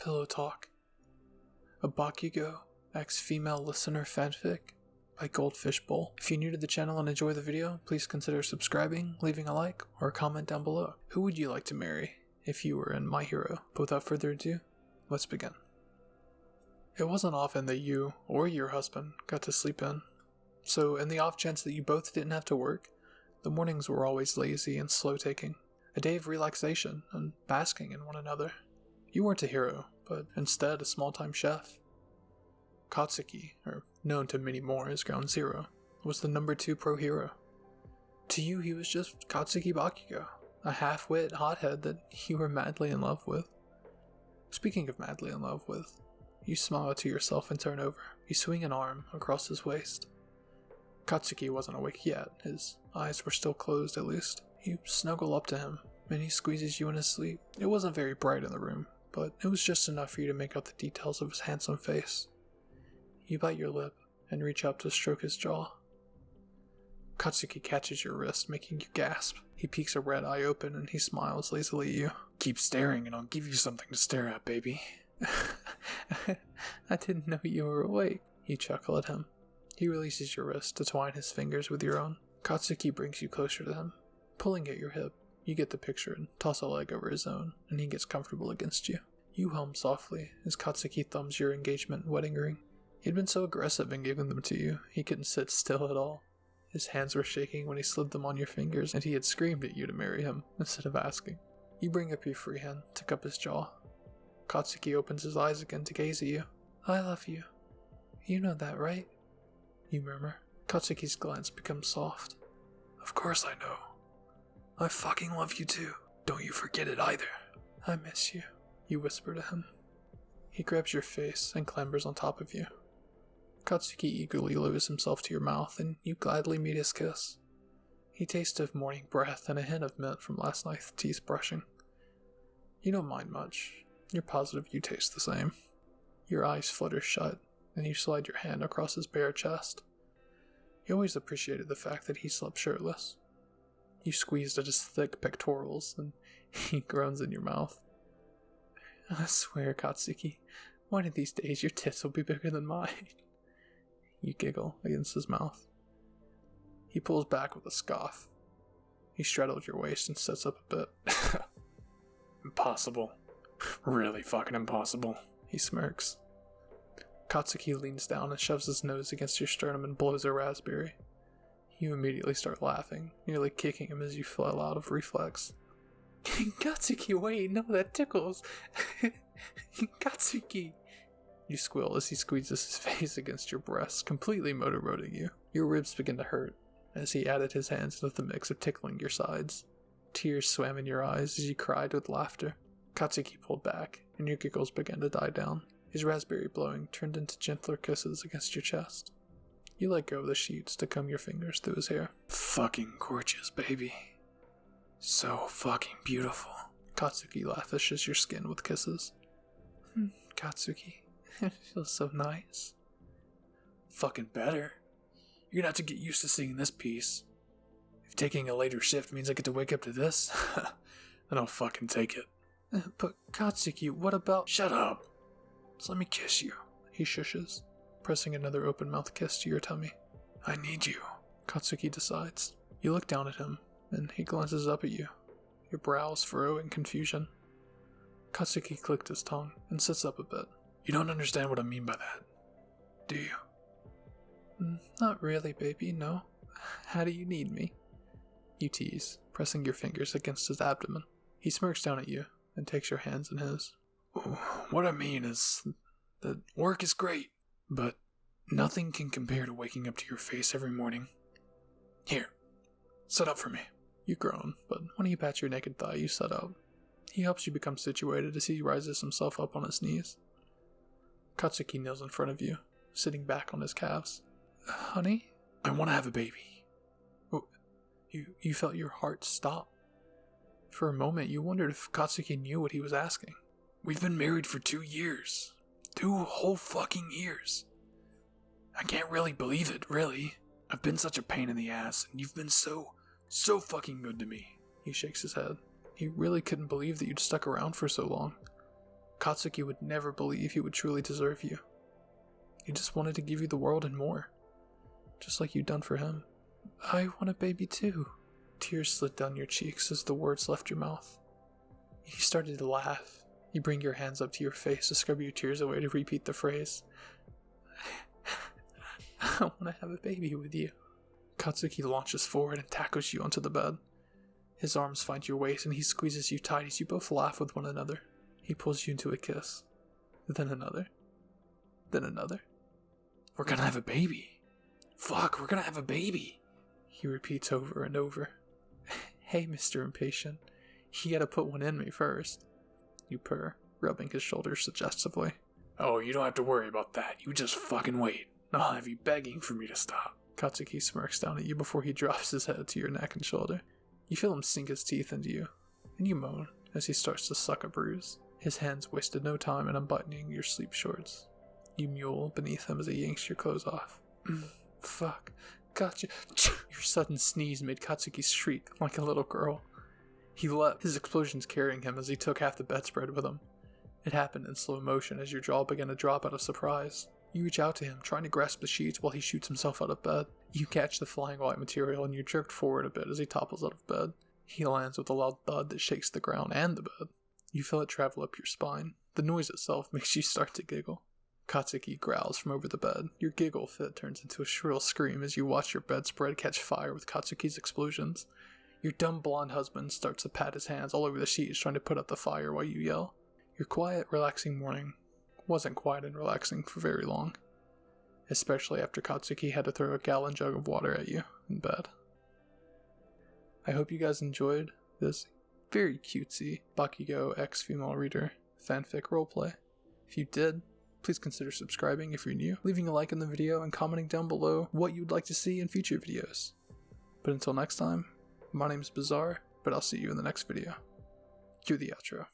Pillow Talk, a Bakugou x female listener fanfic by Goldfish Bowl. If you're new to the channel and enjoy the video, please consider subscribing, leaving a like, or a comment down below. Who would you like to marry if you were in My Hero? But without further ado, let's begin. It wasn't often that you or your husband got to sleep in, so in the off chance that you both didn't have to work, the mornings were always lazy and slow-taking, a day of relaxation and basking in one another. You weren't a hero, but instead a small-time chef. Katsuki, or known to many more as Ground Zero, was the number 2 pro hero. To you, he was just Katsuki Bakugou, a half-wit hothead that you were madly in love with. Speaking of madly in love with, you smile to yourself and turn over. You swing an arm across his waist. Katsuki wasn't awake yet, his eyes were still closed at least. You snuggle up to him, and he squeezes you in his sleep. It wasn't very bright in the room, but it was just enough for you to make out the details of his handsome face. You bite your lip and reach up to stroke his jaw. Katsuki catches your wrist, making you gasp. He peeks a red eye open and he smiles lazily at you. "Keep staring and I'll give you something to stare at, baby." "I didn't know you were awake." You chuckle at him. He releases your wrist to twine his fingers with your own. Katsuki brings you closer to him. Pulling at your hip, you get the picture and toss a leg over his own, and he gets comfortable against you. You hum softly as Katsuki thumbs your engagement wedding ring. He'd been so aggressive in giving them to you, he couldn't sit still at all. His hands were shaking when he slid them on your fingers, and he had screamed at you to marry him instead of asking. You bring up your free hand to cup his jaw. Katsuki opens his eyes again to gaze at you. "I love you. You know that, right?" You murmur. Katsuki's glance becomes soft. "Of course I know. I fucking love you too. Don't you forget it either." "I miss you," you whisper to him. He grabs your face and clambers on top of you. Katsuki eagerly lowers himself to your mouth, and you gladly meet his kiss. He tastes of morning breath and a hint of mint from last night's teeth brushing. You don't mind much. You're positive you taste the same. Your eyes flutter shut, and you slide your hand across his bare chest. You always appreciated the fact that he slept shirtless. You squeezed at his thick pectorals, and he groans in your mouth. "I swear, Katsuki, one of these days your tits will be bigger than mine." You giggle against his mouth. He pulls back with a scoff. He straddles your waist and sits up a bit. "Impossible. Really fucking impossible," he smirks. Katsuki leans down and shoves his nose against your sternum and blows a raspberry. You immediately start laughing, nearly kicking him as you flail out of reflex. "Katsuki, wait, no, that tickles." "Katsuki!" You squeal as he squeezes his face against your breast, completely motorboating you. Your ribs begin to hurt as he added his hands into the mix of tickling your sides. Tears swam in your eyes as you cried with laughter. Katsuki pulled back, and your giggles began to die down. His raspberry blowing turned into gentler kisses against your chest. You let go of the sheets to comb your fingers through his hair. "Fucking gorgeous, baby. So fucking beautiful." Katsuki lavishes your skin with kisses. "Katsuki, it feels so nice." "Fucking better. You're gonna have to get used to singing this piece. If taking a later shift means I get to wake up to this, then I'll fucking take it." "But Katsuki, what about—" "Shut up. Just let me kiss you." He shushes, pressing another open-mouthed kiss to your tummy. "I need you," Katsuki decides. You look down at him, and he glances up at you, your brows furrow in confusion. Katsuki clicked his tongue and sits up a bit. "You don't understand what I mean by that, do you?" "Not really, baby, no. How do you need me?" You tease, pressing your fingers against his abdomen. He smirks down at you and takes your hands in his. "What I mean is that work is great, but nothing can compare to waking up to your face every morning. Here, sit up for me." You groan, but when he pats your naked thigh, you sit up. He helps you become situated as he rises himself up on his knees. Katsuki kneels in front of you, sitting back on his calves. "Honey?" "I want to have a baby." You felt your heart stop. For a moment, you wondered if Katsuki knew what he was asking. "We've been married for 2 years. 2 whole fucking years. I can't really believe it, really. I've been such a pain in the ass, and you've been so fucking good to me." He shakes his head. He really couldn't believe that you'd stuck around for so long. Katsuki would never believe he would truly deserve you. He just wanted to give you the world and more. Just like you'd done for him. I want a baby too. Tears slid down your cheeks as the words left your mouth. You started to laugh. You bring your hands up to your face to scrub your tears away to repeat the phrase. I want to have a baby with you. Katsuki launches forward and tackles you onto the bed. His arms find your waist and he squeezes you tight as you both laugh with one another. He pulls you into a kiss. Then another. Then another. We're gonna have a baby. Fuck, we're gonna have a baby. He repeats over and over. Hey, Mr. Impatient. You gotta put one in me first. You purr, rubbing his shoulders suggestively. Oh, you don't have to worry about that. You just fucking wait. I'll have you begging for me to stop. Katsuki smirks down at you before he drops his head to your neck and shoulder. You feel him sink his teeth into you, and you moan as he starts to suck a bruise. His hands wasted no time in unbuttoning your sleep shorts. You mule beneath him as he yanks your clothes off. Fuck. Gotcha. Your sudden sneeze made Katsuki shriek like a little girl. He leapt, his explosions carrying him as he took half the bedspread with him. It happened in slow motion as your jaw began to drop out of surprise. You reach out to him, trying to grasp the sheets while he shoots himself out of bed. You catch the flying white material and you're jerked forward a bit as he topples out of bed. He lands with a loud thud that shakes the ground and the bed. You feel it travel up your spine. The noise itself makes you start to giggle. Katsuki growls from over the bed. Your giggle fit turns into a shrill scream as you watch your bedspread catch fire with Katsuki's explosions. Your dumb blonde husband starts to pat his hands all over the sheets trying to put out the fire while you yell. Your quiet, relaxing morning wasn't quiet and relaxing for very long. Especially after Katsuki had to throw a gallon jug of water at you in bed. I hope you guys enjoyed this very cutesy Bakugou X female reader fanfic roleplay. If you did, please consider subscribing if you're new, leaving a like in the video, and commenting down below what you'd like to see in future videos. But until next time, my name's Bizarre, but I'll see you in the next video. Cue the outro.